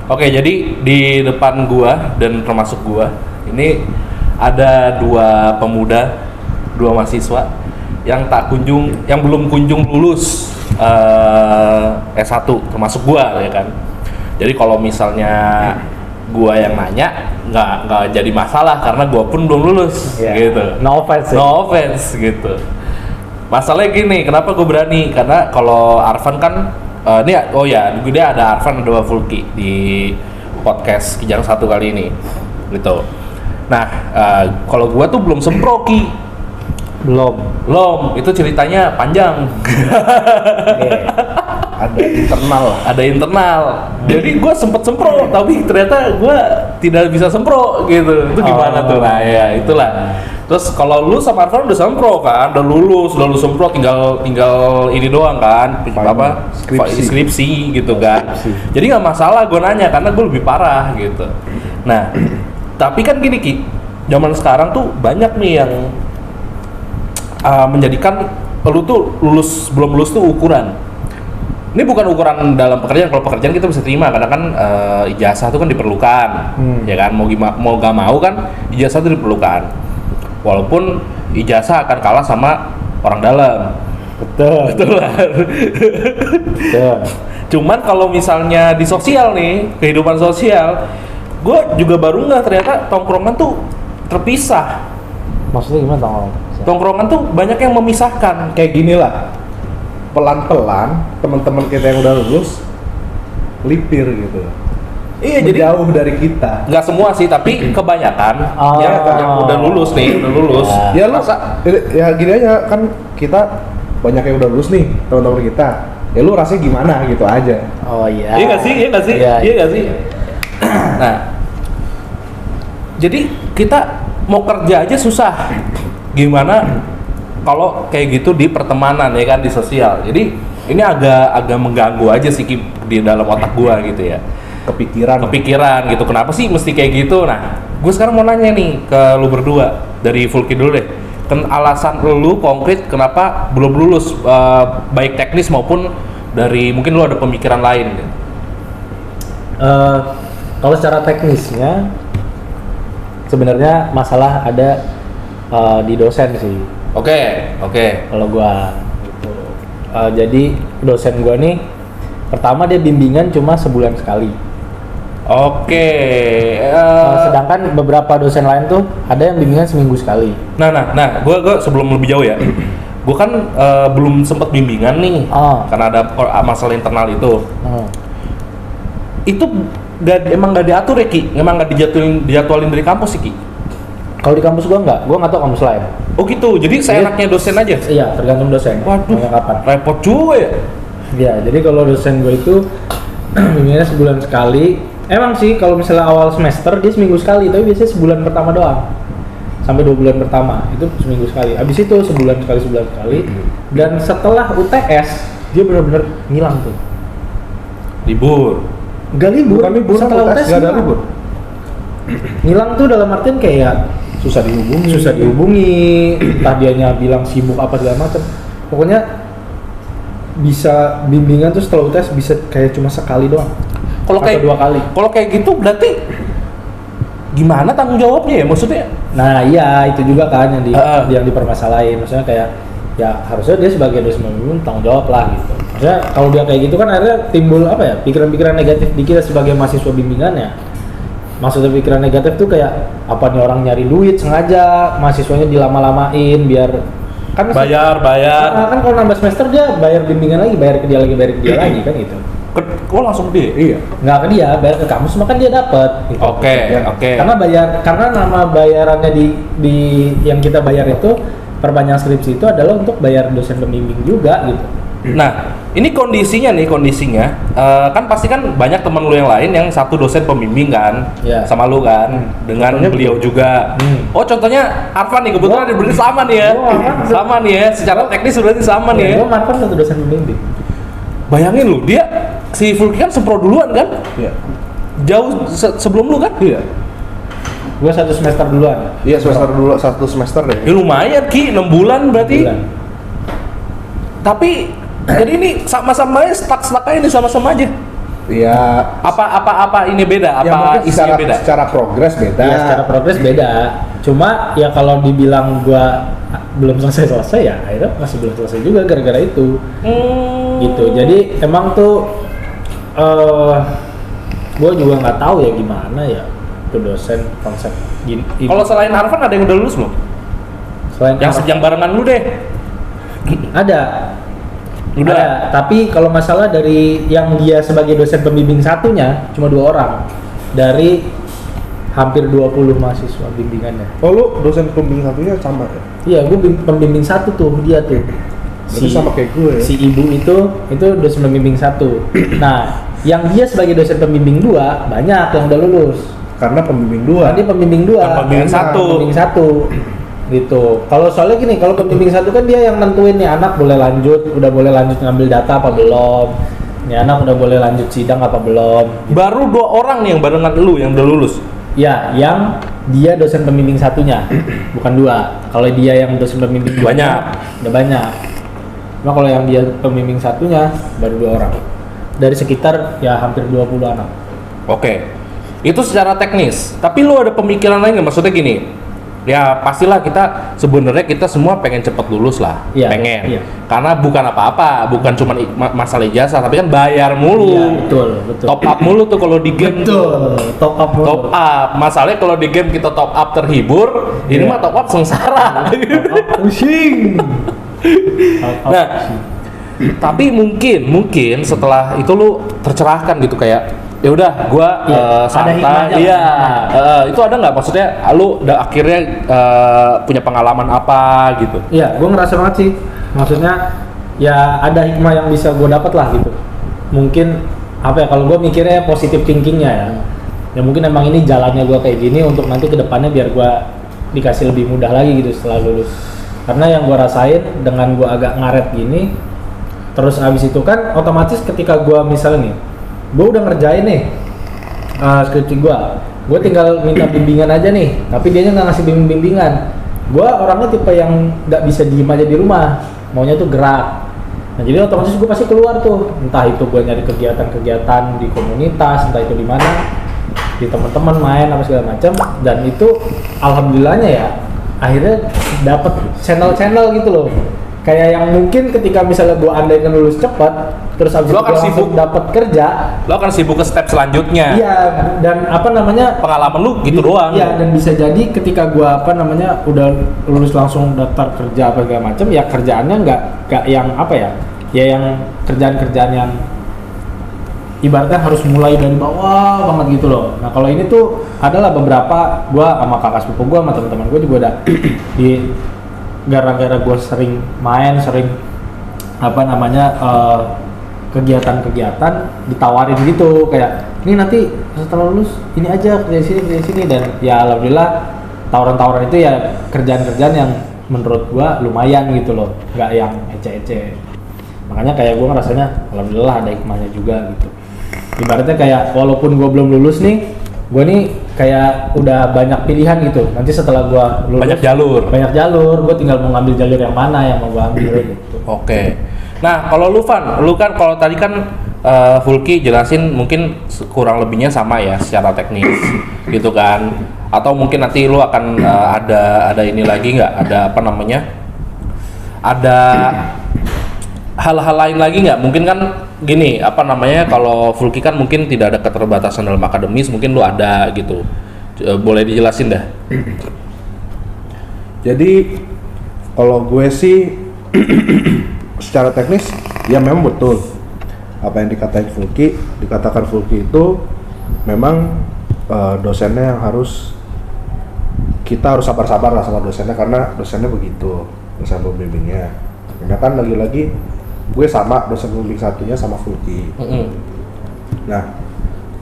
Oke, jadi di depan gua dan termasuk gua ini ada dua pemuda, dua mahasiswa yang belum kunjung lulus S1, termasuk gua ya kan. Jadi kalau misalnya gua yang nanya nggak jadi masalah karena gua pun belum lulus gitu. No offense. No offense gitu. Masalahnya gini, kenapa gue berani? Karena kalau Arfan kan dia ada Arfan ada Fulki di podcast Kijang satu kali ini gitu. Nah, kalau gua tuh belum sempro Ki. Belum. Itu ceritanya panjang. Ada internal. Jadi gua sempet sempro, tapi ternyata gua tidak bisa sempro gitu. Itu gimana tuh? Nah, ya itulah. Terus kalau lu sama Arfan udah sempro kan, udah lulus sempro, tinggal ini doang kan, skripsi gitu kan. Jadi nggak masalah gue nanya karena gue lebih parah gitu. Nah, tapi kan gini Ki, zaman sekarang tuh banyak nih yang menjadikan lu tuh belum lulus tuh ukuran. Ini bukan ukuran dalam pekerjaan. Kalau pekerjaan kita bisa terima karena kan ijazah itu kan diperlukan, ya kan. Mau gak mau kan ijazah itu diperlukan. Walaupun ijazah akan kalah sama orang dalam. Betul. Cuman kalau misalnya di sosial nih, kehidupan sosial, gue juga baru nggak ternyata tongkrongan tuh terpisah. Maksudnya gimana tongkrongan? Tongkrongan tuh banyak yang memisahkan. Kayak gini lah, pelan-pelan teman-teman kita yang udah lulus lipir gitu. Iya, menjauh jadi jauh dari kita. nggak semua sih, tapi kebanyakan yang udah lulus. Ya lu ya gini aja kan, kita banyak yang udah lulus nih teman-teman kita. Ya lu rasanya gimana gitu aja. Oh iya. Iya nggak sih? Nah, jadi kita mau kerja aja susah. Gimana kalau kayak gitu di pertemanan ya kan, di sosial. Jadi ini agak mengganggu aja sih di dalam otak gua gitu ya. Kepikiran gitu, kenapa sih mesti kayak gitu? Nah, gue sekarang mau nanya nih ke lu berdua, dari Fulki dulu deh. Alasan lu konkret kenapa belum lulus, baik teknis maupun dari mungkin lu ada pemikiran lain gitu. Kalau secara teknisnya sebenarnya masalah ada di dosen sih. Oke. Kalau gua gitu. Jadi dosen gua nih pertama dia bimbingan cuma sebulan sekali. Sedangkan beberapa dosen lain tuh ada yang bimbingan seminggu sekali. Nah, gue sebelum lebih jauh ya, gue kan belum sempat bimbingan nih, karena ada masalah internal itu. Itu emang nggak diatur ya Ki? Emang nggak dijadwalin dari kampus sih Ki? Kalau di kampus gue nggak tahu kampus lain. Oh gitu, jadi seenaknya dosen aja? Iya, tergantung dosen. Waduh, kapan? Repot juga ya? Iya, jadi kalau dosen gue itu bimbingannya sebulan sekali. Emang sih kalau misalnya awal semester dia seminggu sekali, tapi biasanya sebulan pertama doang. Sampai 2 bulan pertama itu seminggu sekali. Habis itu sebulan sekali. Dan setelah UTS dia benar-benar ngilang tuh. Libur. Enggak libur. Bukan libur, setelah UTS enggak ada libur. Ngilang tuh dalam artian kayak susah dihubungi, entah dianya bilang sibuk apa segala macam. Pokoknya bisa bimbingan tuh setelah UTS bisa kayak cuma sekali doang. Kalau kayak 2 kali. Kalau kayak gitu berarti gimana tanggung jawabnya ya maksudnya? Nah iya itu juga kan yang dipermasalahin. Maksudnya kayak ya harusnya dia sebagai dosen pembimbing tanggung jawab lah gitu. Maksudnya kalau dia kayak gitu kan akhirnya timbul apa ya, pikiran-pikiran negatif di kita sebagai mahasiswa bimbingan ya. Maksudnya pikiran negatif tuh kayak apa nih, orang nyari duit sengaja, mahasiswanya dilama-lamain biar kan bayar. Kan kalau nambah semester dia bayar bimbingan lagi, bayar ke dia lagi kan gitu. Kok langsung dia? Iya. Nggak ke dia, bayar ke kampus maka dia dapat. Gitu. Oke. Karena nama bayarannya di yang kita bayar itu perpanjang skripsi itu adalah untuk bayar dosen pembimbing juga gitu. Nah, ini kondisinya kan pasti kan banyak teman lu yang lain yang satu dosen pembimbing kan, sama lu kan, dengan contohnya beliau juga. Oh, contohnya Arfan nih, kebetulan berarti sama nih ya. Sama nih ya, secara teknis berarti sama nih ya. Gua Arfan satu dosen pembimbing. Bayangin lu, si Fulki kan sempro duluan kan? Iya. Jauh sebelum lu kan? Iya. Gua 1 semester duluan. Iya, satu semester deh. Ya lumayan Ki, 6 bulan berarti. Tapi jadi ini sama-sama aja, stuck aja nih sama-sama aja. Ya Apa ini beda? ya Apa mungkin isinya beda? secara progres beda. Iya, secara progres beda. Cuma ya kalau dibilang gua belum selesai ya akhirnya masih belum selesai juga gara-gara itu. Gitu. Jadi emang tuh gua juga nggak tahu ya gimana ya tuh dosen konsep gini. Kalau selain Arfan ada yang udah lulus belum? selain Yang sejam barengan lu deh. ada. Udah. Ada, tapi kalau masalah dari yang dia sebagai dosen pembimbing satunya cuma 2 orang dari hampir 20 mahasiswa bimbingannya. Oh lu dosen pembimbing satunya sama ya? Iya, gue pembimbing satu tuh dia tuh. Berarti sama kayak gue ya? Si ibu itu dosen pembimbing satu. Nah, yang dia sebagai dosen pembimbing 2 banyak yang udah lulus. Karena pembimbing 2. Dia pembimbing 2. Pembimbing satu. Pembimbing 1. Gitu. Kalau soalnya gini, kalau pembimbing 1 kan dia yang nentuin nih anak boleh lanjut, udah boleh lanjut ngambil data apa belum. Nih anak udah boleh lanjut sidang apa belum. Gitu. Baru 2 orang nih yang barengan lu yang udah lulus. Ya, yang dia dosen pembimbing satunya, bukan 2. Kalau dia yang dosen pembimbing Banyak. udah banyak. Cuma kalau yang dia pembimbing satunya baru 2 orang. Dari sekitar ya hampir 20 anak. Oke. Itu secara teknis. Tapi lu ada pemikiran lain nggak? Maksudnya gini. Ya pastilah kita semua pengen cepet lulus lah, Iya, pengen. iya. Karena bukan apa-apa, bukan cuma masalah ijazah, tapi kan bayar mulu. Iya, betul. Top up mulu tuh kalau di game. Betul. Top up mulu. Top up. Masalahnya kalau di game kita top up terhibur, ini Iya. mah top up sengsara. Pusing. Nah, tapi mungkin setelah itu lu tercerahkan gitu kayak ya udah gua Iya, ada santai. hikmahnya. Iya. Itu ada nggak maksudnya lu udah akhirnya punya pengalaman apa gitu? Iya, gue ngerasa banget sih. Maksudnya ya ada hikmah yang bisa gue dapat lah gitu. Mungkin apa ya, kalau gue mikirnya positive thinkingnya ya. Ya mungkin emang ini jalannya gue kayak gini untuk nanti kedepannya biar gue dikasih lebih mudah lagi gitu setelah lulus. Karena yang gue rasain dengan gue agak ngaret gini, terus abis itu kan otomatis ketika gue misalnya nih, gue udah ngerjain nih skripsi gue tinggal minta bimbingan aja nih, tapi dianya nggak ngasih bimbingan. Gue orangnya tipe yang nggak bisa diem aja di rumah, maunya tuh gerak. Nah jadi otomatis gue pasti keluar tuh, entah itu gue nyari kegiatan-kegiatan di komunitas, entah itu di mana, di teman-teman main apa segala macam. Dan itu alhamdulillahnya ya, akhirnya dapet channel-channel gitu loh. Kayak yang mungkin ketika misalnya gue andaikan lulus cepat, terus abis Lo itu akan gue langsung sibuk. dapat kerja. Lo akan sibuk ke step selanjutnya. Iya, dan apa namanya, Pengalaman lu gitu doang. iya, dan bisa jadi ketika gua apa namanya udah lulus langsung daftar kerja apa segala macam, ya kerjaannya nggak yang apa ya, ya yang kerjaan-kerjaan yang ibaratnya harus mulai dari bawah banget gitu loh. Nah kalau ini tuh adalah beberapa, gua sama kakak sepupu gua sama teman-teman gua juga udah di gara-gara gua sering main, sering apa namanya kegiatan-kegiatan ditawarin gitu, kayak ini nanti setelah lulus ini aja kerja di sini, dan ya alhamdulillah tawaran-tawaran itu ya kerjaan-kerjaan yang menurut gua lumayan gitu loh, nggak yang ece-ece. Makanya kayak gua ngerasanya alhamdulillah ada hikmahnya juga gitu. Ibaratnya kayak walaupun gua belum lulus nih, gua nih kayak udah banyak pilihan gitu. Nanti setelah gua lulus Banyak jalur. gua tinggal mau ngambil jalur yang mana yang mau gua ambil gitu. Oke. Nah, kalau lu Van, lu kan kalau tadi kan Fulki jelasin mungkin kurang lebihnya sama ya secara teknis gitu kan. Atau mungkin nanti lu akan ada ini lagi nggak? Ada apa namanya? Ada hal-hal lain lagi nggak? Mungkin kan gini, apa namanya? Kalau Fulki kan mungkin tidak ada keterbatasan dalam akademis, mungkin lu ada gitu. Boleh dijelasin dah. Jadi kalau gue sih secara teknis ya memang betul apa yang dikatakan Fulki itu memang dosennya yang kita harus sabar-sabar lah sama dosennya, karena dosennya begitu, dosen pembimbingnya. Karena kan lagi-lagi gue sama dosen pembimbing satunya sama Fulki. Nah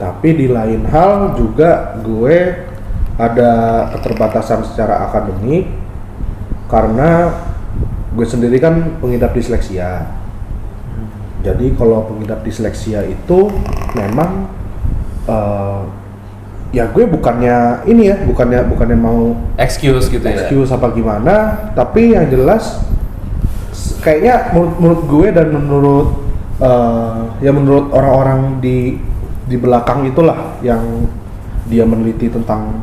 tapi di lain hal juga gue ada keterbatasan secara akademik karena gue sendiri kan pengidap disleksia. Jadi kalau pengidap disleksia itu memang ya gue bukannya mau Excuse gitu ya. excuse apa gimana, tapi yang jelas kayaknya menurut gue dan menurut orang-orang di di belakang itulah yang dia meneliti tentang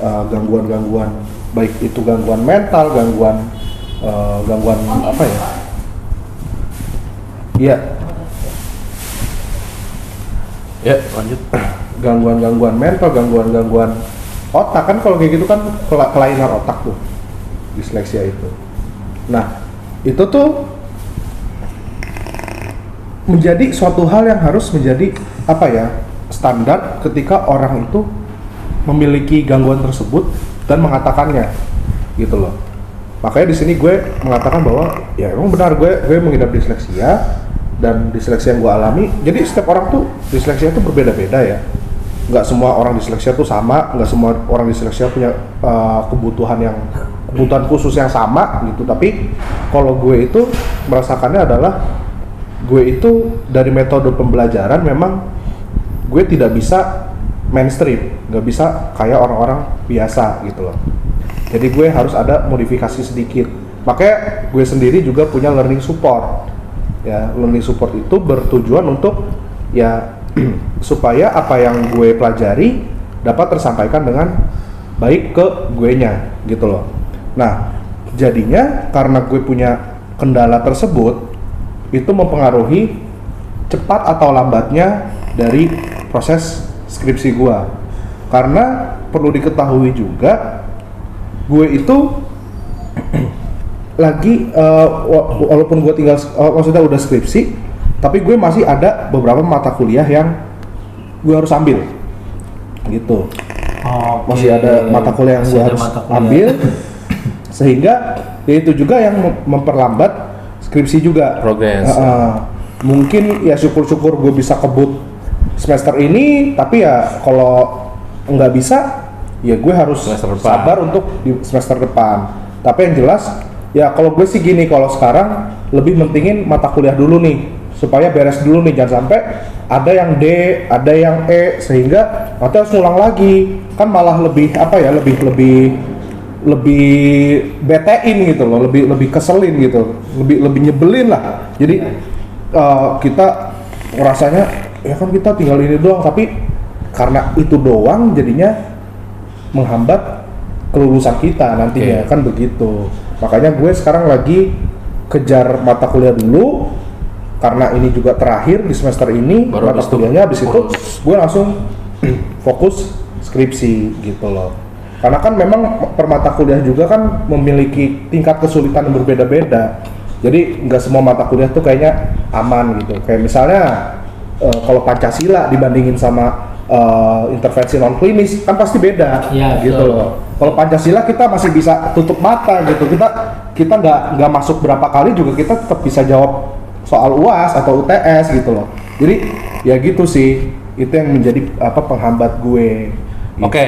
gangguan-gangguan, baik itu gangguan mental, gangguan apa ya? Iya. Ya, lanjut. Gangguan-gangguan mental, gangguan-gangguan otak kan, kalau kayak gitu kan kelainan otak tuh, disleksia itu. Nah, itu tuh menjadi suatu hal yang harus menjadi apa ya, standar ketika orang itu memiliki gangguan tersebut dan mengatakannya, gitu loh. Makanya di sini gue mengatakan bahwa ya emang benar gue mengidap disleksia, dan disleksia yang gue alami. Jadi setiap orang tuh disleksia itu berbeda-beda ya. Nggak semua orang disleksia tuh sama, nggak semua orang disleksia punya kebutuhan khusus yang sama gitu. Tapi kalau gue itu merasakannya adalah gue itu dari metode pembelajaran memang gue tidak bisa mainstream, nggak bisa kayak orang-orang biasa gitu loh. Jadi gue harus ada modifikasi sedikit. Makanya gue sendiri juga punya learning support. Ya, learning support itu bertujuan untuk ya supaya apa yang gue pelajari dapat tersampaikan dengan baik ke guenya gitu loh. Nah, jadinya karena gue punya kendala tersebut, itu mempengaruhi cepat atau lambatnya dari proses skripsi gue. Karena perlu diketahui juga, gue itu lagi walaupun gue tinggal maksudnya udah skripsi, tapi gue masih ada beberapa mata kuliah yang gue harus ambil gitu. Masih ada mata kuliah yang gue harus ambil, sehingga ya itu juga yang memperlambat skripsi juga Progres. Mungkin ya syukur-syukur gue bisa kebut semester ini, tapi ya kalau nggak bisa ya gue harus sabar untuk di semester depan. Tapi yang jelas ya kalau gue sih gini, kalau sekarang lebih mentingin mata kuliah dulu nih supaya beres dulu nih, jangan sampai ada yang D, ada yang E, sehingga nanti harus ngulang lagi, kan malah lebih apa ya, lebih betein gitu loh, lebih keselin gitu, lebih nyebelin lah. Jadi kita rasanya ya kan kita tinggal ini doang, tapi karena itu doang jadinya menghambat kelulusan kita nantinya, kan begitu. Makanya gue sekarang lagi kejar mata kuliah dulu, karena ini juga terakhir di semester ini baru mata kuliahnya, habis itu gue langsung fokus skripsi gitu loh. Karena kan memang per mata kuliah juga kan memiliki tingkat kesulitan yang berbeda-beda. Jadi nggak semua mata kuliah tuh kayaknya aman gitu. Kayak misalnya kalau Pancasila dibandingin sama intervensi non klinis kan pasti beda ya, gitu loh. Kalau Pancasila kita masih bisa tutup mata gitu, kita nggak masuk berapa kali juga kita tetap bisa jawab soal UAS atau UTS gitu loh. Jadi ya gitu sih, itu yang menjadi apa penghambat gue gitu. Oke.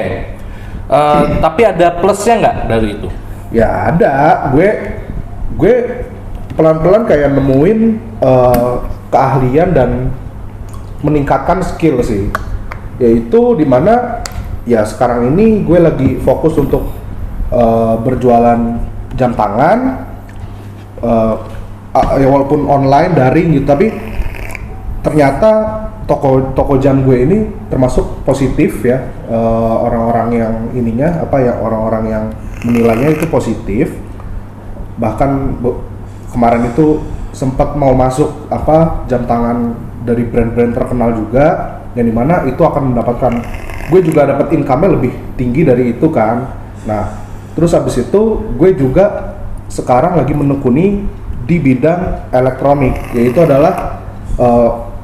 Tapi ada plusnya nggak dari itu? Ya ada, gue pelan-pelan kayak nemuin keahlian dan meningkatkan skill sih, yaitu dimana ya sekarang ini gue lagi fokus untuk berjualan jam tangan, ya walaupun online daring gitu, tapi ternyata toko jam gue ini termasuk positif ya, orang-orang yang ininya apa ya, orang-orang yang menilainya itu positif. Bahkan kemarin itu sempat mau masuk apa jam tangan dari brand-brand terkenal juga, yang dimana itu akan mendapatkan, gue juga dapat income-nya lebih tinggi dari itu kan. Nah terus habis itu gue juga sekarang lagi menekuni di bidang elektronik, yaitu adalah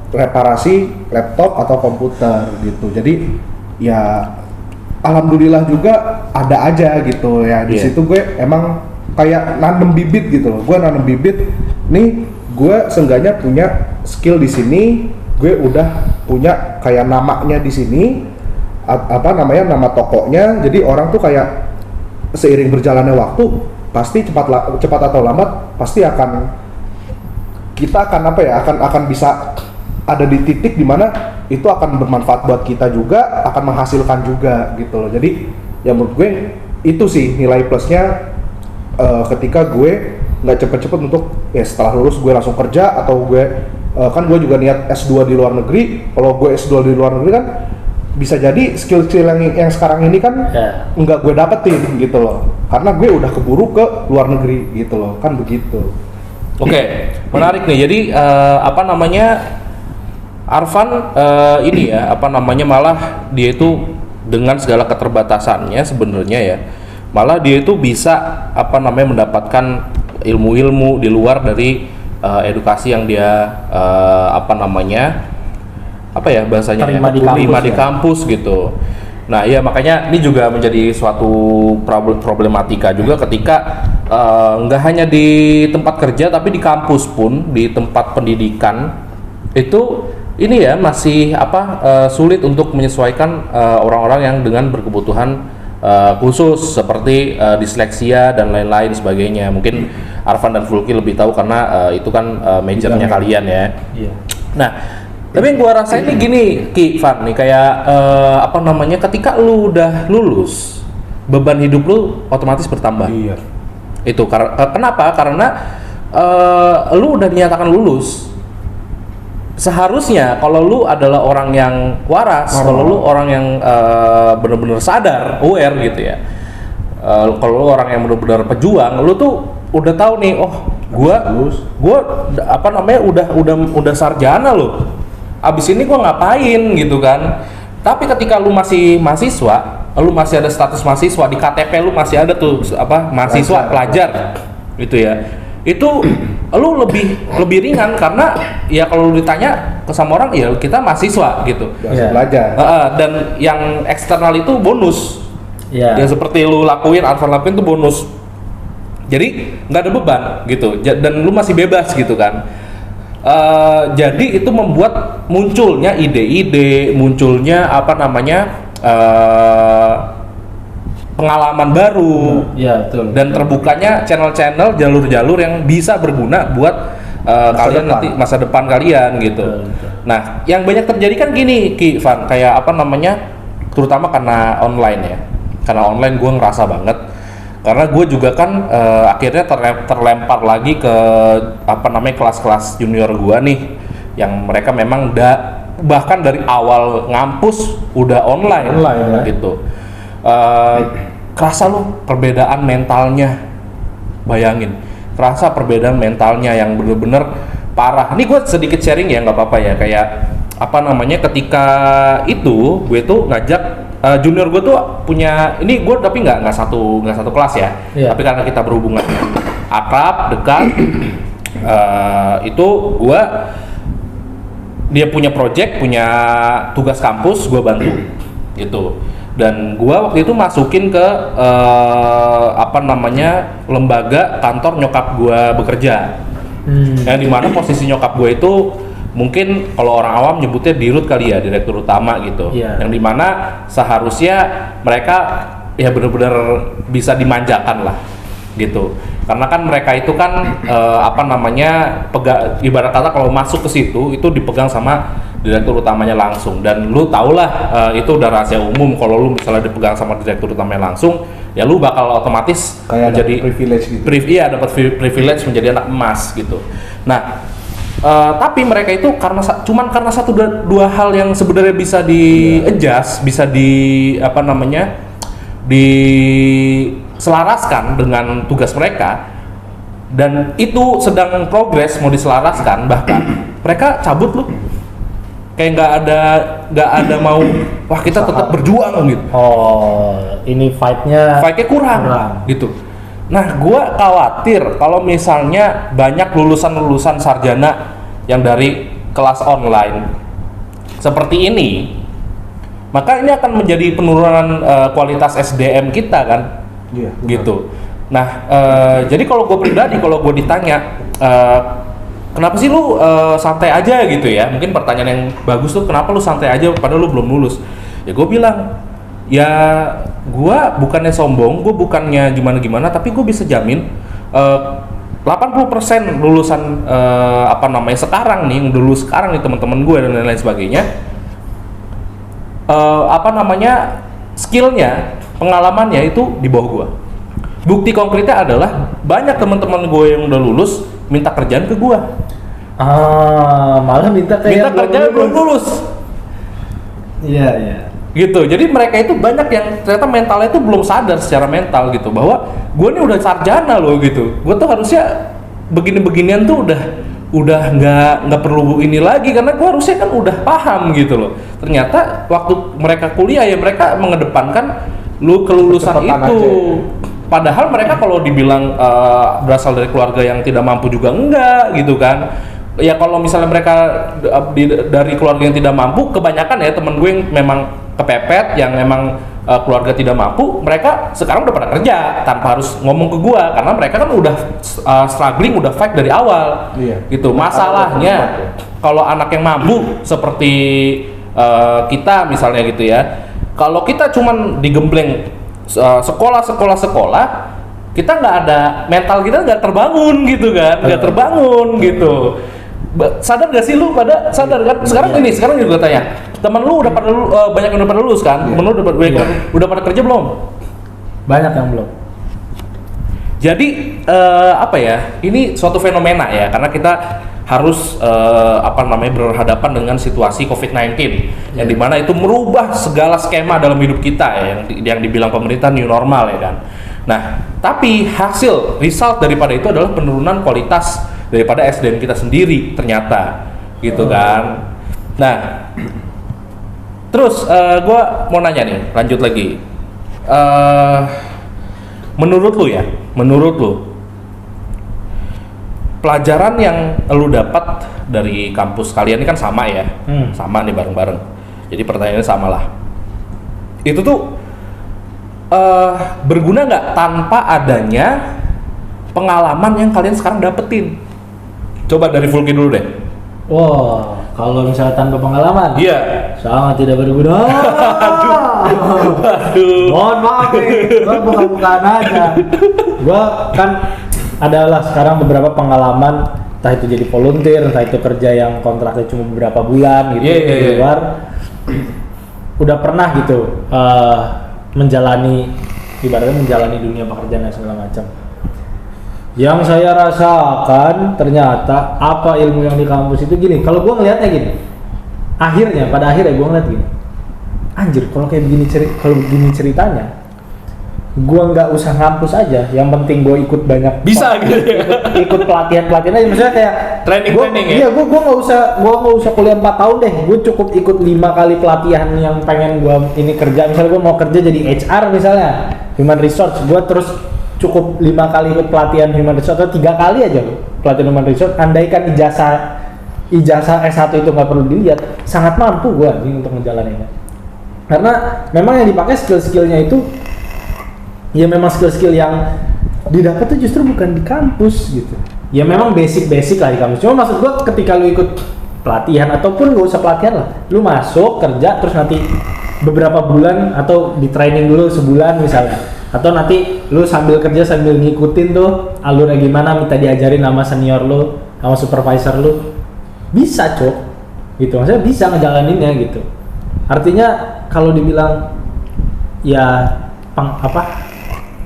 reparasi laptop atau komputer gitu. Jadi ya alhamdulillah juga ada aja gitu ya di situ. Gue emang kayak nanam bibit gitu loh. Gue nanam bibit nih, gue seenggaknya punya skill di sini, gue udah punya kayak namanya di sini, apa namanya, nama tokonya. Jadi orang tuh kayak seiring berjalannya waktu pasti cepat atau lambat pasti kita akan apa ya, akan bisa ada di titik dimana itu akan bermanfaat buat kita juga, akan menghasilkan juga gitu loh. Jadi ya menurut gue itu sih nilai plusnya ketika gue nggak cepet-cepet untuk ya setelah lulus gue langsung kerja, atau gue kan gue juga niat S2 di luar negeri. Kalau gue S2 di luar negeri kan bisa jadi skill-skill yang sekarang ini kan nggak gue dapetin gitu loh, karena gue udah keburu ke luar negeri gitu loh, kan begitu. Oke, menarik nih. Jadi apa namanya, Arfan ini ya, apa namanya, malah dia itu dengan segala keterbatasannya sebenarnya ya, malah dia itu bisa apa namanya mendapatkan ilmu-ilmu di luar dari edukasi yang dia apa namanya, apa ya bahasanya, terima di kampus gitu. Nah ya, makanya ini juga menjadi suatu problematika juga ketika nggak hanya di tempat kerja tapi di kampus pun, di tempat pendidikan itu ini ya masih apa sulit untuk menyesuaikan orang-orang yang dengan berkebutuhan khusus seperti disleksia dan lain-lain sebagainya. Mungkin Arfan dan Fulki lebih tahu karena itu kan majornya kalian ya. Iya. Nah, tapi yang gua rasain nih gini, Ki, Van nih, kayak apa namanya, ketika lu udah lulus, beban hidup lu otomatis bertambah. Iya. Itu kenapa? Karena lu udah dinyatakan lulus. Seharusnya kalau lu adalah orang yang waras, kalau lu orang yang benar-benar sadar, aware gitu ya. Kalau lu orang yang benar-benar pejuang, lu tuh udah tahu nih, oh, gua apa namanya udah sarjana loh. Abis ini gua ngapain gitu kan. Tapi ketika lu masih mahasiswa, lu masih ada status mahasiswa, di KTP lu masih ada tuh apa, mahasiswa pelajar gitu ya. Itu lu lebih ringan karena ya kalau lu ditanya ke sama orang ya kita mahasiswa gitu. Belajar. Dan yang eksternal itu bonus. Iya. Yang seperti lu lakuin, Arfan lakuin itu bonus. Jadi nggak ada beban gitu, dan lu masih bebas gitu kan. Jadi itu membuat munculnya ide-ide, munculnya apa namanya pengalaman baru, betul. Dan terbukanya channel-channel, jalur-jalur yang bisa berguna buat kalian depan. Nanti masa depan kalian gitu. Betul. Nah, yang banyak terjadi kan gini, Ki, Van, kayak apa namanya, terutama karena online ya. Karena online gue ngerasa banget. Karena gue juga kan akhirnya terlempar lagi ke apa namanya kelas-kelas junior gue nih, yang mereka memang bahkan dari awal ngampus udah online gitu. Kerasa lu perbedaan mentalnya, bayangin, kerasa perbedaan mentalnya yang bener-bener parah. Ini gue sedikit sharing ya, nggak apa-apa ya, kayak apa namanya, ketika itu gue tuh ngajak junior gue tuh punya, ini gue tapi nggak satu kelas ya, tapi karena kita berhubungan akrab, dekat, itu gue, dia punya project, punya tugas kampus, gue bantu gitu. Dan gue waktu itu masukin ke apa namanya lembaga kantor nyokap gue bekerja, yang dimana posisi nyokap gue itu mungkin kalau orang awam nyebutnya dirut kali ya, direktur utama gitu. Yang dimana seharusnya mereka ya benar-benar bisa dimanjakan lah gitu, karena kan mereka itu kan apa namanya ibarat kata kalau masuk ke situ itu dipegang sama direktur utamanya langsung. Dan lu tau lah itu udah rahasia umum, kalau lu misalnya dipegang sama direktur utamanya langsung ya lu bakal otomatis kayak menjadi privilege gitu. Dapat privilege menjadi anak emas gitu. Nah tapi mereka itu karena karena satu dua hal yang sebenarnya bisa di-adjust, bisa apa namanya diselaraskan dengan tugas mereka, dan itu sedang progres mau diselaraskan, bahkan mereka cabut loh, kayak nggak ada mau, wah kita tetap berjuang gitu. Oh, ini fightnya kurang gitu. Nah, gua khawatir kalau misalnya banyak lulusan sarjana yang dari kelas online seperti ini, maka ini akan menjadi penurunan kualitas SDM kita kan. Iya, gitu. Nah, jadi kalau gue pribadi, kalau gue ditanya kenapa sih lu santai aja gitu ya, mungkin pertanyaan yang bagus tuh, kenapa lu santai aja padahal lu belum lulus, ya gue bilang ya gue bukannya sombong, gue bukannya gimana-gimana, tapi gue bisa jamin 80% lulusan apa namanya sekarang nih, yang lulus sekarang nih teman-teman gue dan lain-lain sebagainya, apa namanya skillnya, pengalamannya itu di bawah gue. Bukti konkretnya adalah banyak teman-teman gue yang udah lulus minta kerjaan ke gue, Malah minta minta kerja belum lulus. Iya. Gitu. Jadi mereka itu banyak yang ternyata mentalnya itu belum sadar secara mental gitu bahwa gue nih udah sarjana loh gitu. Gue tuh harusnya begini-beginian tuh udah nggak perlu ini lagi karena gue harusnya kan udah paham gitu loh. Ternyata waktu mereka kuliah ya mereka mengedepankan lu kelulusan Kecepatan itu. aja. Padahal mereka kalau dibilang berasal dari keluarga yang tidak mampu juga enggak gitu kan. Ya kalau misalnya mereka dari keluarga yang tidak mampu, kebanyakan ya temen gue yang memang kepepet, yang memang keluarga tidak mampu, mereka sekarang udah pada kerja tanpa harus ngomong ke gue karena mereka kan udah struggling, udah fight dari awal. Iya. Gitu. Masalahnya kalau anak yang mampu seperti kita misalnya gitu ya, kalau kita cuman digembleng sekolah, kita nggak ada mental, kita nggak terbangun gitu kan, nggak terbangun gitu. Sadar gak sih lu pada sadar kan? Sekarang juga tanya, teman lu udah pada banyak yang udah pada lulus kan? Temen lu udah pada kerja belum? Banyak yang belum. Jadi apa ya? Ini suatu fenomena ya, karena kita harus berhadapan dengan situasi COVID-19 yang dimana itu merubah segala skema dalam hidup kita ya, yang dibilang pemerintah new normal ya kan. Nah, tapi result daripada itu adalah penurunan kualitas daripada SDM kita sendiri ternyata gitu kan. Nah, terus gue mau nanya nih, lanjut lagi. Menurut lu pelajaran yang lu dapat dari kampus kalian ini kan sama ya, sama nih bareng-bareng. Jadi pertanyaannya sama lah. Itu tuh berguna nggak tanpa adanya pengalaman yang kalian sekarang dapetin? Coba dari Fulki dulu deh. Wah, kalau misalnya tanpa pengalaman, Iya. sangat tidak berguna. Aduh. Mohon maaf nih, gua buka-bukaan aja. Gua kan adalah sekarang beberapa pengalaman, entah itu jadi volunteer, entah itu kerja yang kontraknya cuma beberapa bulan gitu di luar. Udah pernah gitu ibaratnya menjalani dunia pekerjaan dan segala macam. Yang saya rasakan ternyata apa ilmu yang di kampus itu gini. Kalau gue ngelihatnya gini, pada akhirnya gue ngeliat gini, anjir kalau kayak begini ceritanya, gue nggak usah ngampus aja. Yang penting gue ikut banyak Bisa gitu ya? ikut pelatihan aja. Maksudnya kayak training ya? Iya, gue nggak usah kuliah 4 tahun deh. Gue cukup ikut 5 kali pelatihan yang pengen gue ini kerja. Misalnya gue mau kerja jadi HR misalnya, human resource, gue terus cukup 5 kali ikut pelatihan human resource atau 3 kali aja pelatihan human resource. Andaikan ijazah S1 itu nggak perlu dilihat, sangat mampu gue untuk menjalaninya. Karena memang yang dipakai skill-skillnya itu ya memang skill-skill yang didapat tuh justru bukan di kampus gitu. Ya memang basic lah di kampus. Cuma maksud gue ketika lu ikut pelatihan ataupun gak usah pelatihan lah, lu masuk kerja terus nanti beberapa bulan atau di training dulu sebulan misalnya, atau nanti lu sambil kerja sambil ngikutin tuh alurnya gimana, minta diajarin sama senior lu, sama supervisor lu, bisa gitu. Maksudnya bisa ngejalaninnya gitu. Artinya kalau dibilang ya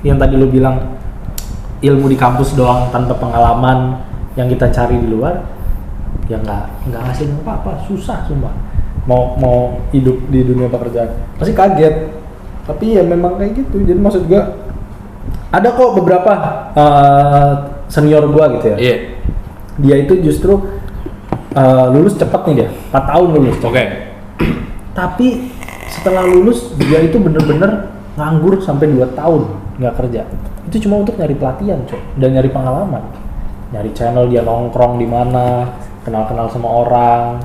yang tadi lu bilang ilmu di kampus doang tanpa pengalaman yang kita cari di luar, ya nggak ngasih apa-apa, susah semua. Mau hidup di dunia pekerjaan pasti kaget. Tapi ya memang kayak gitu. Jadi maksud gua ada kok beberapa senior gua gitu ya. Iya. Dia itu justru lulus cepat nih, dia 4 tahun lulus. Oke. Tapi setelah lulus dia itu bener-bener nganggur sampai 2 tahun nggak kerja. Itu cuma untuk nyari pelatihan, dan nyari pengalaman. Nyari channel dia nongkrong di mana, kenal-kenal sama orang,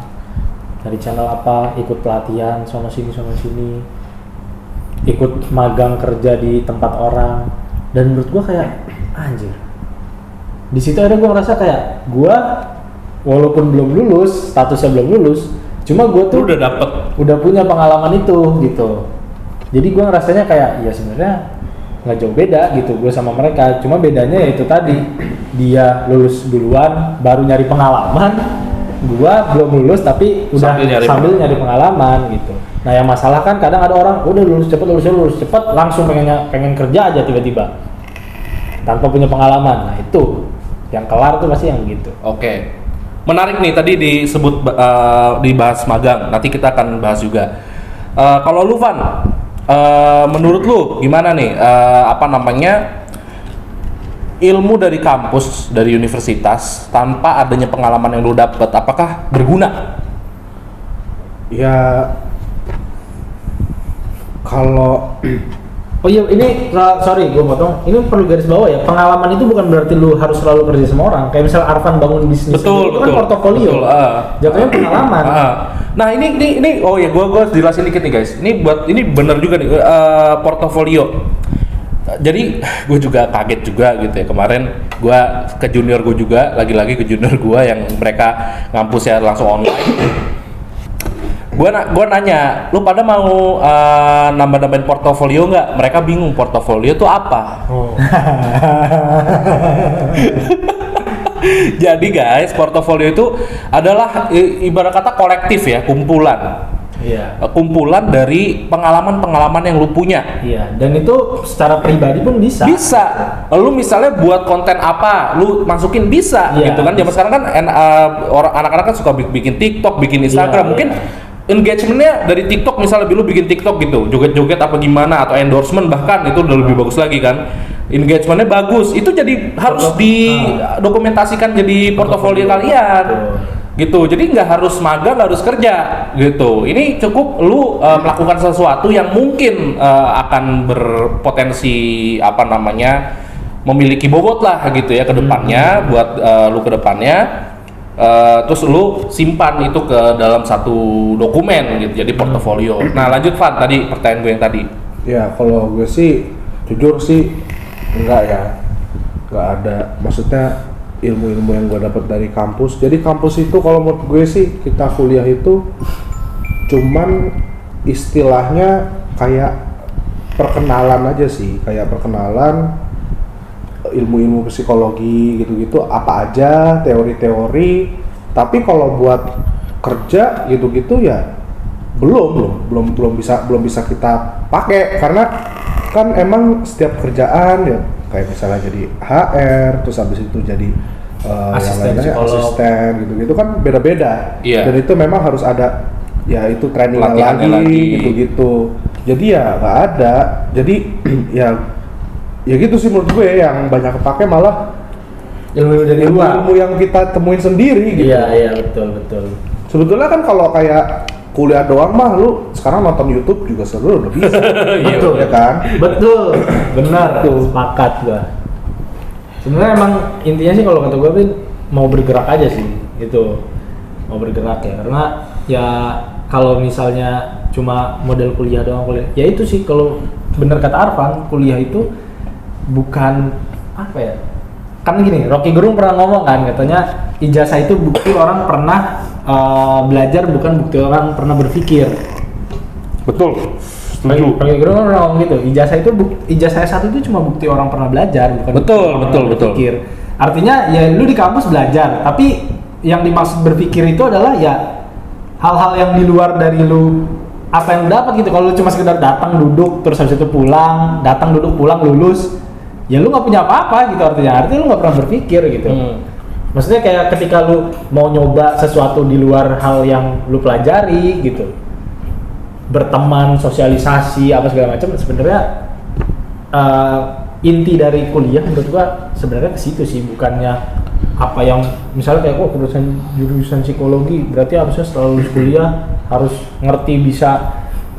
dari channel apa, ikut pelatihan sono sini, ikut magang kerja di tempat orang. Dan menurut gua kayak anjir, di situ akhirnya gua ngerasa kayak gua walaupun belum lulus, statusnya belum lulus, cuma gua tuh udah punya pengalaman itu gitu. Jadi gua ngerasanya kayak ya sebenarnya nggak jauh beda gitu gue sama mereka. Cuma bedanya ya itu tadi, dia lulus duluan baru nyari pengalaman, gua belum lulus tapi udah sambil nyari pengalaman gitu. Nah yang masalah kan kadang ada orang udah lulus cepet langsung pengen kerja aja tiba-tiba tanpa punya pengalaman. Nah itu yang kelar tuh pasti yang gitu. Oke. menarik nih tadi disebut dibahas magang. Nanti kita akan bahas juga. Kalau lu Van, menurut lu gimana nih ilmu dari kampus, dari universitas tanpa adanya pengalaman yang lu dapet, apakah berguna? Ya kalau Oh iya, ini sorry gue potong. Ini perlu garis bawah ya. Pengalaman itu bukan berarti lu harus selalu kerja sama orang. Kayak misal Arfan bangun bisnis, betul, itu kan portofolio. Jatuhnya pengalaman. Nah ini oh ya, gue jelasin dikit nih guys. Ini bener juga nih portofolio. Jadi gue juga kaget juga gitu ya, kemarin gue ke junior gue juga, lagi-lagi ke junior gue yang mereka ngampusnya langsung online. Gue nanya, lu pada mau nambah-nambahin portofolio nggak? Mereka bingung portofolio itu apa. Jadi guys, portofolio itu adalah ibarat kata kolektif ya, kumpulan. Iya. Kumpulan dari pengalaman-pengalaman yang lu punya. Iya. Dan itu secara pribadi pun bisa. Bisa. Lu misalnya buat konten apa, lu masukin bisa, gitu kan? Zaman sekarang kan orang anak-anak kan suka bikin TikTok, bikin Instagram, mungkin. Engagementnya dari TikTok, misalnya lu bikin TikTok gitu, joget-joget apa gimana, atau endorsement bahkan itu udah lebih bagus lagi kan. Engagementnya bagus, itu jadi harus didokumentasikan jadi portofolio kalian. Gitu, jadi nggak harus magang, nggak harus kerja gitu. Ini cukup lu melakukan sesuatu yang mungkin akan berpotensi memiliki bobot lah gitu ya ke depannya, buat lu ke depannya. Terus lu simpan itu ke dalam satu dokumen gitu, jadi portofolio. Nah lanjut Van, tadi pertanyaan gue yang tadi. ya kalau gue sih jujur sih enggak ada, maksudnya ilmu-ilmu yang gue dapat dari kampus. Jadi kampus itu kalau menurut gue sih, kita kuliah itu cuman istilahnya kayak perkenalan aja sih, kayak perkenalan ilmu-ilmu psikologi gitu-gitu apa aja, teori-teori. Tapi kalau buat kerja gitu-gitu ya belum bisa kita pakai, karena kan emang setiap kerjaan ya kayak misalnya jadi HR, terus habis itu jadi asisten gitu-gitu kan beda-beda. Iya. Dan itu memang harus ada ya itu training lagi gitu-gitu. Jadi ya nggak ada. Jadi ya gitu sih menurut gue, yang banyak kepake malah ilmu dari luar, ilmu yang kita temuin sendiri gitu. Iya betul. Sebetulnya kan kalau kayak kuliah doang mah lu sekarang nonton YouTube juga seru udah bisa. Betul ya kan? Betul. Benar tuh, sepakat gua. Sebenarnya emang intinya sih kalau kata gua mau bergerak aja sih gitu. Mau bergerak ya, karena ya kalau misalnya cuma model kuliah doang, ya itu sih kalau bener kata Arfan, kuliah itu bukan apa ya, kan gini, Rocky Gerung pernah ngomong kan, katanya ijazah itu bukti orang pernah belajar, bukan bukti orang pernah berpikir. Betul, setuju. Rocky Gerung pernah ngomong gitu, ijazah S1 itu cuma bukti orang pernah belajar, bukan betul. berpikir. Artinya ya lu di kampus belajar, tapi yang dimaksud berpikir itu adalah ya hal-hal yang di luar dari lu apa yang lu dapat gitu. Kalau lu cuma sekedar datang duduk terus habis itu pulang, datang duduk pulang lulus, ya lu nggak punya apa-apa gitu. Artinya lu nggak pernah berpikir gitu. Maksudnya kayak ketika lu mau nyoba sesuatu di luar hal yang lu pelajari gitu, berteman, sosialisasi apa segala macam, sebenarnya inti dari kuliah menurut gua sebenarnya ke situ sih, bukannya apa yang misalnya kayak jurusan psikologi berarti harusnya setelah lulus kuliah harus ngerti, bisa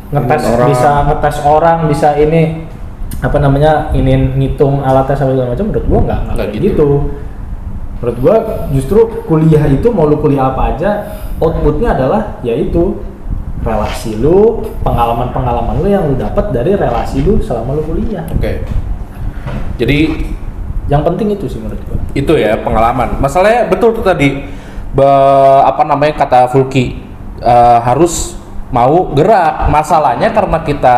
ngetes orang, bisa ini ngitung alat tes segala macam. Menurut gua nggak gitu. Menurut gua justru kuliah itu mau lu kuliah apa aja, outputnya adalah yaitu relasi lu, pengalaman lu yang lu dapat dari relasi lu selama lu kuliah. Oke. Jadi yang penting itu sih menurut gua. Itu ya pengalaman. Masalahnya betul tuh tadi kata Fulki, harus mau gerak. Masalahnya karena kita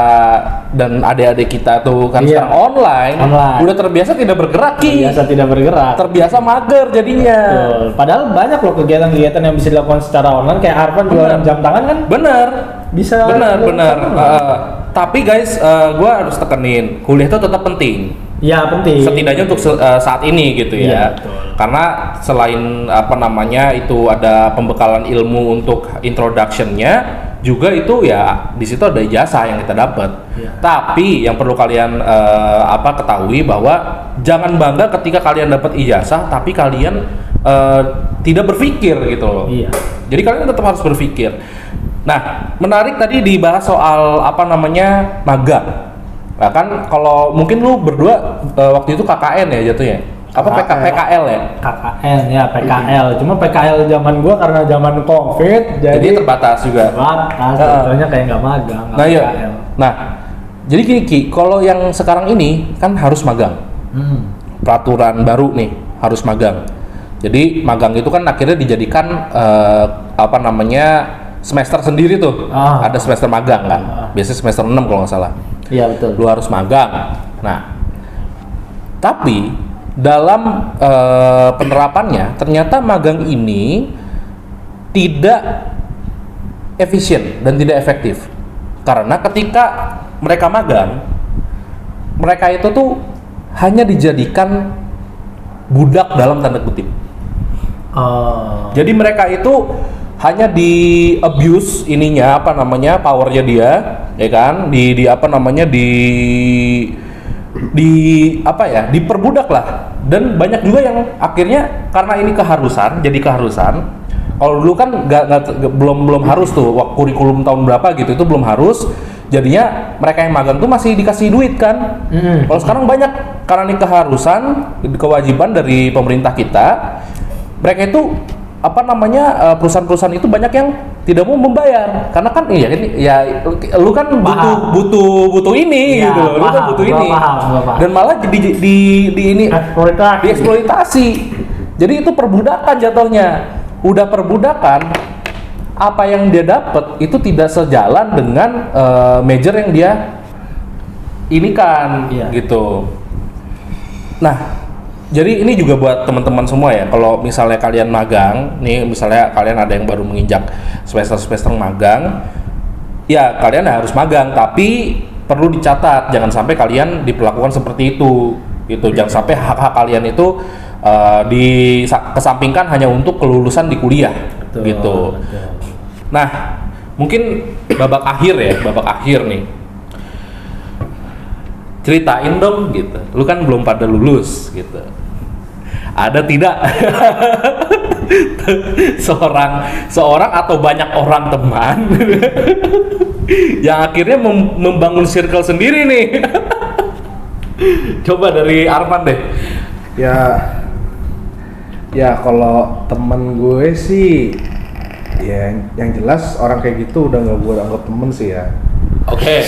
dan adik-adik kita tuh kan sekarang online, udah terbiasa tidak bergerak, terbiasa mager jadinya. Betul. Padahal banyak loh kegiatan-kegiatan yang bisa dilakukan secara online, kayak Arfan jualan jam tangan kan. Bener. Tapi guys, gue harus tekenin, kuliah itu tetap penting. Ya penting. Setidaknya untuk saat ini gitu ya. Iya, betul. Karena selain apa namanya itu ada pembekalan ilmu untuk introduction-nya, juga itu ya di situ ada ijazah yang kita dapat. Iya. Tapi yang perlu kalian ketahui bahwa jangan bangga ketika kalian dapat ijazah tapi kalian tidak berpikir gitu loh. Iya. Jadi kalian tetap harus berpikir. Nah, menarik tadi dibahas soal apa namanya magang. Nah kan kalau mungkin lu berdua waktu itu KKN ya jatuhnya. Apa PKL ya? KKN ya PKL. Cuma PKL zaman gua karena zaman Covid Jadi terbatas juga. Terbatas. Contohnya kayak nggak magang. Nah iya. PKL. Nah, jadi gini Ki, kalau yang sekarang ini kan harus magang. Peraturan baru nih harus magang. Jadi magang itu kan akhirnya dijadikan apa namanya semester sendiri tuh. Ada semester magang kan. Biasanya semester 6 kalau nggak salah. Iya betul. Lu harus magang. Nah, tapi dalam penerapannya ternyata magang ini tidak efisien dan tidak efektif. Karena ketika mereka magang, mereka itu tuh hanya dijadikan budak dalam tanda kutip. Jadi mereka itu hanya di abuse ininya apa namanya powernya dia, ya kan? Di apa namanya di apa ya? Diperbudak lah. Dan banyak juga yang akhirnya karena ini keharusan, jadi keharusan. Kalau dulu kan belum harus tuh kurikulum tahun berapa gitu itu belum harus. Jadinya mereka yang magang tuh masih dikasih duit kan. Kalau sekarang banyak karena ini keharusan, kewajiban dari pemerintah kita. Mereka itu apa namanya perusahaan-perusahaan itu banyak yang tidak mau membayar karena kan ya lu kan butuh ini ya, gitu loh, lu kan butuh ini dan malah di ini dieksploitasi. Jadi itu perbudakan jatuhnya. Udah perbudakan, apa yang dia dapat itu tidak sejalan dengan major yang dia ini kan gitu. Nah, jadi ini juga buat teman-teman semua ya, kalau misalnya kalian magang, nih misalnya kalian ada yang baru menginjak semester magang, ya kalian harus magang, tapi perlu dicatat, jangan sampai kalian diperlakukan seperti itu, gitu. Jangan sampai hak-hak kalian itu dikesampingkan hanya untuk kelulusan di kuliah, betul, gitu. Betul. Nah, mungkin babak akhir nih. Ceritain dong gitu. Lu kan belum pada lulus gitu. Ada tidak seorang atau banyak orang teman yang akhirnya membangun circle sendiri nih? Coba dari Arman deh. Ya kalau temen gue sih ya yang jelas orang kayak gitu udah nggak gue anggap temen sih ya. Oke.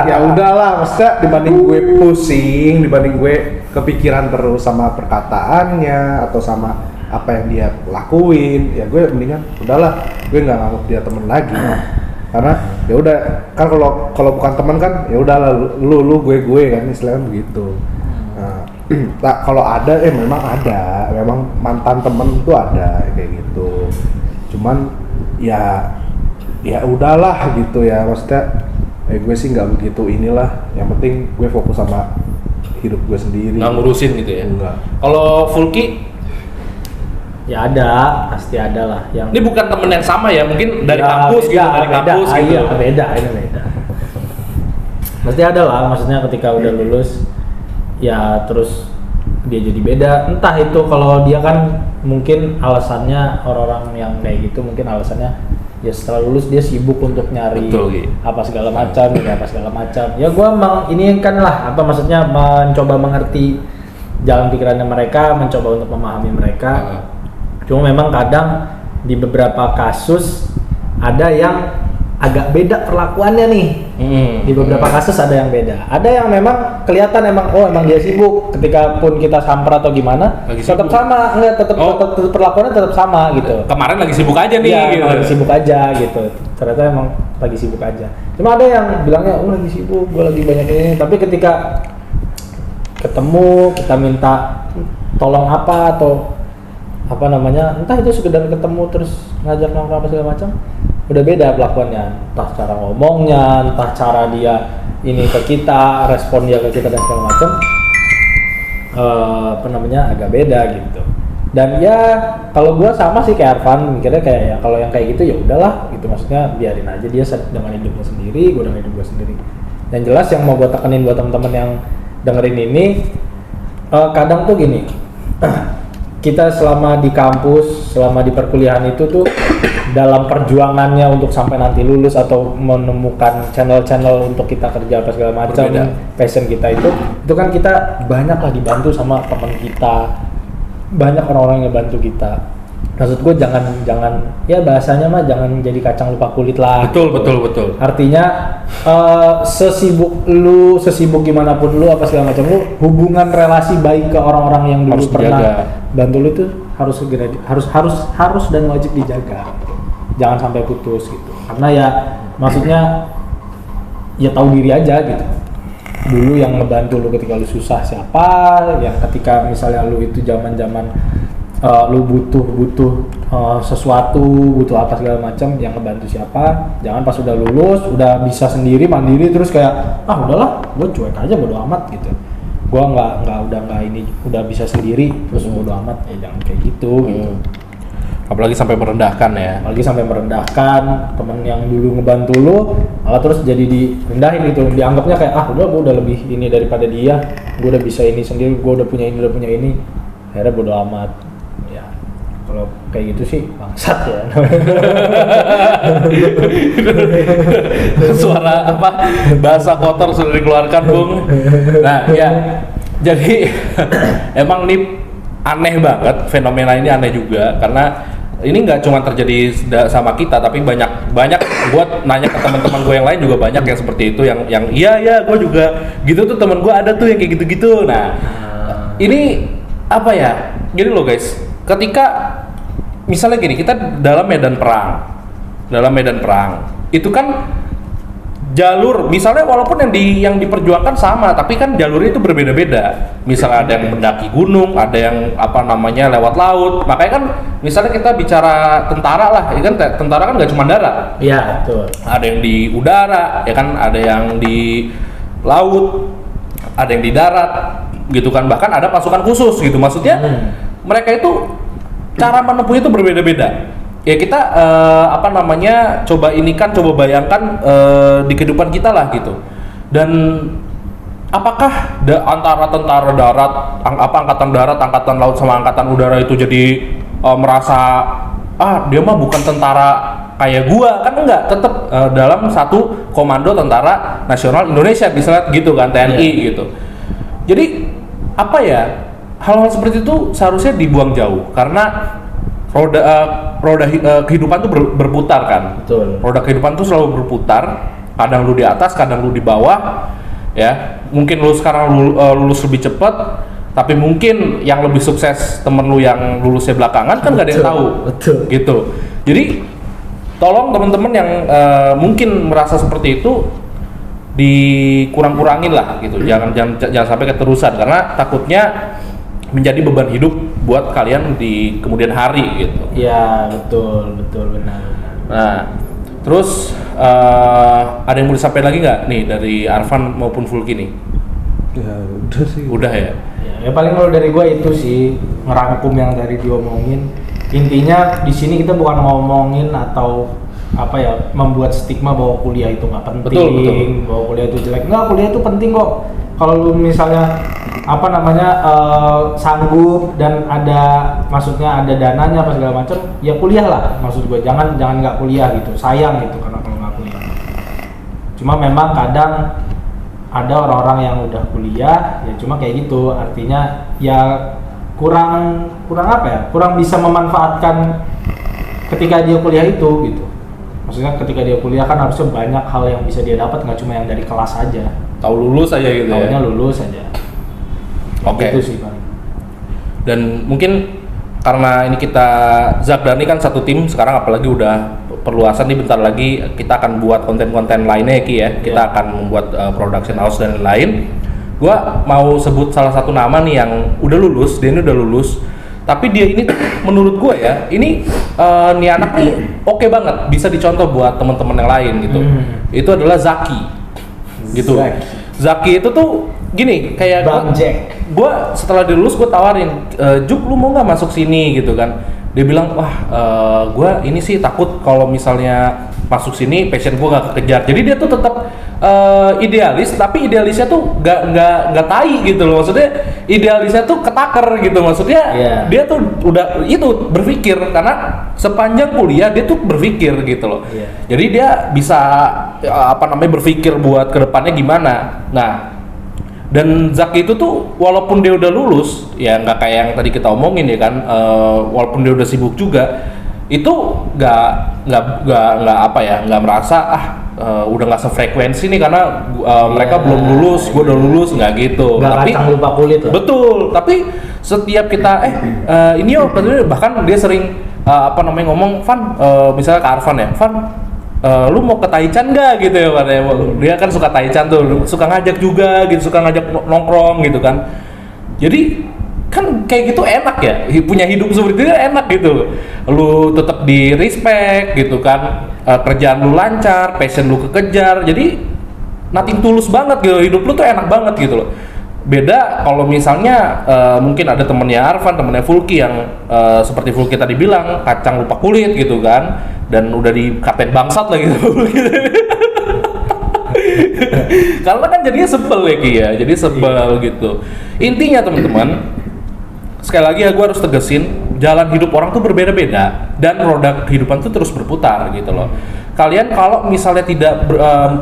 Ya udahlah, maksudnya dibanding gue pusing, dibanding gue kepikiran terus sama perkataannya atau sama apa yang dia lakuin, ya gue mendingan udahlah, gue nggak nganggap dia temen lagi. Karena ya udah kan kalau bukan teman kan ya udahlah lu gue kan istilahnya begitu. Nah, kalau ada memang mantan temen tuh ada kayak gitu. Cuman ya udahlah gitu ya, maksudnya gue sih nggak begitu inilah, yang penting gue fokus sama hidup gue sendiri, nggak ngurusin gitu ya. Enggak. Kalau Fulki ya pasti ada lah yang ini bukan temen yang sama ya, mungkin dari kampus gitu, dari kampus gitu. Iya, beda. Pasti ada lah, maksudnya ketika udah lulus ya terus dia jadi beda, entah itu kalau dia kan mungkin alasannya orang-orang yang kayak gitu mungkin alasannya ya setelah lulus dia sibuk untuk nyari apa segala macam ya gua emang ini kan lah apa maksudnya mencoba mengerti jalan pikirannya mereka, mencoba untuk memahami mereka. Cuma memang kadang di beberapa kasus ada yang agak beda perlakuannya nih. Di beberapa kasus ada yang beda. Ada yang memang kelihatan emang dia sibuk. Ketika pun kita samper atau gimana, tetap sama, tetap perlakuannya tetap sama gitu. Kemarin lagi sibuk aja nih. Iya, gitu. lagi sibuk aja gitu. Ternyata emang lagi sibuk aja. Cuma ada yang bilangnya, lagi sibuk, gue lagi banyak ini. Tapi ketika ketemu, kita minta tolong apa atau apa namanya, entah itu sekedar ketemu terus ngajak nongkrong apa segala macam, udah beda pelakuannya, entah cara ngomongnya, entah cara dia ini ke kita, respon dia ke kita dan segala macam agak beda gitu. Dan ya kalau gua sama sih kayak Arfan, mikirnya kayak ya kalau yang kayak gitu ya udahlah gitu, maksudnya biarin aja dia dengan hidupnya sendiri, gua dengan hidup gua sendiri. Yang jelas yang mau gua tekenin buat teman-teman yang dengerin ini, kadang tuh gini, kita selama di kampus, selama di perkuliahan itu tuh dalam perjuangannya untuk sampai nanti lulus atau menemukan channel-channel untuk kita kerja apa segala macam, passion kita itu kan kita banyak lah dibantu sama teman kita, banyak orang-orang yang bantu kita. Maksud gue jangan ya bahasanya mah jangan jadi kacang lupa kulit lah. Betul. Artinya sesibuk gimana pun lu apa segala macam lu, hubungan relasi baik ke orang-orang yang dulu harus pernah dijaga. Bantu lu itu harus dan wajib dijaga. Jangan sampai putus gitu. Karena ya maksudnya ya tahu diri aja gitu. Dulu yang ngebantu lu ketika lu susah siapa, yang ketika misalnya lu itu zaman-zaman lu butuh sesuatu, butuh apa segala macam, yang ngebantu siapa. Jangan pas udah lulus, udah bisa sendiri mandiri terus kayak udahlah, gue cuek aja bodo amat gitu. Gue udah bisa sendiri terus bodo amat, ya jangan kayak gitu gitu. Apalagi sampai merendahkan ya. Apalagi sampai merendahkan temen yang dulu ngebantu lu, malah terus jadi direndahin gitu, dianggapnya kayak udah gue udah lebih ini daripada dia, gue udah bisa ini sendiri, gue udah punya ini, akhirnya bodo amat. Ya kalau kayak gitu sih bangsat ya. Suara apa? Bahasa kotor sudah dikeluarkan, Bung. Nah, ya. Jadi emang nih aneh banget, fenomena ini aneh juga karena ini nggak cuma terjadi sama kita, tapi banyak buat nanya ke teman-teman gue yang lain juga banyak yang seperti itu, yang iya gue juga gitu tuh, teman gue ada tuh yang kayak gitu-gitu. Nah ini apa ya, gini loh guys, ketika misalnya gini, kita dalam medan perang itu kan jalur, misalnya walaupun yang diperjuangkan sama, tapi kan jalurnya itu berbeda-beda. Misalnya ada yang mendaki gunung, ada yang lewat laut. Makanya kan misalnya kita bicara tentara lah, ya kan tentara kan nggak cuma darat. Iya, betul. Ada yang di udara, ya kan, ada yang di laut, ada yang di darat, gitu kan. Bahkan ada pasukan khusus gitu. Maksudnya mereka itu cara menempuh itu berbeda-beda. Ya kita coba bayangkan di kehidupan kita lah gitu. Dan apakah antara tentara darat, angkatan darat, angkatan laut sama angkatan udara itu jadi merasa dia mah bukan tentara kayak gua, kan enggak, tetap dalam satu komando Tentara Nasional Indonesia misalnya gitu kan, TNI gitu. Jadi hal-hal seperti itu seharusnya dibuang jauh, karena roda kehidupan tuh berputar kan. Betul. Roda kehidupan tuh selalu berputar. Kadang lu di atas, kadang lu di bawah. Ya, mungkin lu sekarang lulus lebih cepat, tapi mungkin yang lebih sukses temen lu yang lulusnya belakangan kan nggak ada yang tahu. Betul. Gitu. Jadi tolong teman-teman yang mungkin merasa seperti itu dikurang-kurangin lah gitu. Jangan sampai keterusan, karena takutnya menjadi beban hidup buat kalian di kemudian hari gitu. Iya, betul benar. Nah, terus ada yang mau disampaikan lagi nggak nih dari Arfan maupun Fulki nih? Ya udah sih. Udah ya. Ya paling kalau dari gue itu sih ngerangkum yang tadi diomongin. Intinya di sini kita bukan ngomongin atau membuat stigma bahwa kuliah itu nggak penting, betul. Bahwa kuliah itu jelek. Nggak, kuliah itu penting kok. Kalau lu misalnya sanggup dan ada dananya apa segala macam, ya kuliah lah. Maksud gue jangan nggak kuliah gitu, sayang gitu kalau nggak kuliah. Cuma memang kadang ada orang-orang yang udah kuliah ya cuma kayak gitu, artinya ya kurang bisa memanfaatkan ketika dia kuliah itu gitu. Maksudnya ketika dia kuliah kan harusnya banyak hal yang bisa dia dapat, nggak cuma yang dari kelas aja. Tahu lulus aja gitu. Taunya lulus aja. Oke. Itu sih paling. Dan mungkin karena ini kita Zakdani kan satu tim sekarang, apalagi udah perluasan nih, bentar lagi kita akan buat konten-konten lainnya Ki ya. Kita akan membuat production house dan lain. Gua mau sebut salah satu nama nih yang udah lulus, dia ini udah lulus. Tapi dia ini menurut gua ya, ini nih anak nih oke banget, bisa dicontoh buat teman-teman yang lain gitu. Itu adalah Zaki. gitu. Zaki itu tuh gini kayak Bang Jack. gue setelah dilulus gue tawarin, Juk lu mau nggak masuk sini gitu kan. Dia bilang, wah gue ini sih takut kalau misalnya masuk sini passion gue nggak kekejar. Jadi dia tuh tetap idealis, tapi idealisnya tuh nggak tai gitu loh. Maksudnya idealisnya tuh ketaker gitu. Maksudnya dia tuh udah itu berpikir karena sepanjang kuliah dia tuh berpikir gitu loh. Jadi dia bisa berpikir buat kedepannya gimana. Nah, dan Zaki itu tuh walaupun dia udah lulus ya nggak kayak yang tadi kita omongin ya kan, walaupun dia udah sibuk juga itu nggak merasa udah nggak sefrekuensi nih karena mereka belum lulus, gue udah lulus, nggak gitu. Nggak tapi kacang lupa kulit lah. Betul, tapi setiap kita ini bahkan dia sering ngomong, Van, misalnya ke Arfan ya, Van, lu mau ke Taichan nggak gitu ya Pak? Dia kan suka Taichan tuh, suka ngajak juga gitu, suka ngajak nongkrong gitu kan. Jadi kan kayak gitu enak ya, punya hidup seperti itu enak gitu. Lu tetap di respect gitu kan, kerjaan lu lancar, passion lu kekejar, jadi nothing tulus banget gitu, hidup lu tuh enak banget gitu loh. Beda kalau misalnya mungkin ada temennya Arfan, temennya Fulki yang seperti Fulki tadi bilang kacang lupa kulit gitu kan, dan udah dikatain bangsat lah gitu. Karena kan jadinya sebel ya Ki ya, jadi sebel gitu. Intinya teman-teman, sekali lagi ya gue harus tegesin, jalan hidup orang tuh berbeda-beda dan roda kehidupan tuh terus berputar gitu loh. Kalian kalau misalnya tidak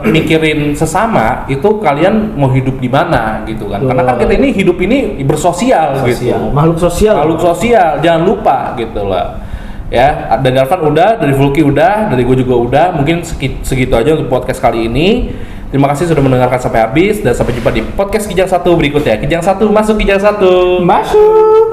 mikirin sesama, itu kalian mau hidup di mana gitu kan? Karena kan kita ini hidup ini bersosial gitu. Makhluk sosial, jangan lupa gitu lah. Ya, dari Arfan udah, dari Fulki udah, dari gue juga udah. Mungkin segitu aja untuk podcast kali ini. Terima kasih sudah mendengarkan sampai habis dan sampai jumpa di podcast Kijang 1 berikutnya. Kijang 1 masuk, Kijang 1 masuk.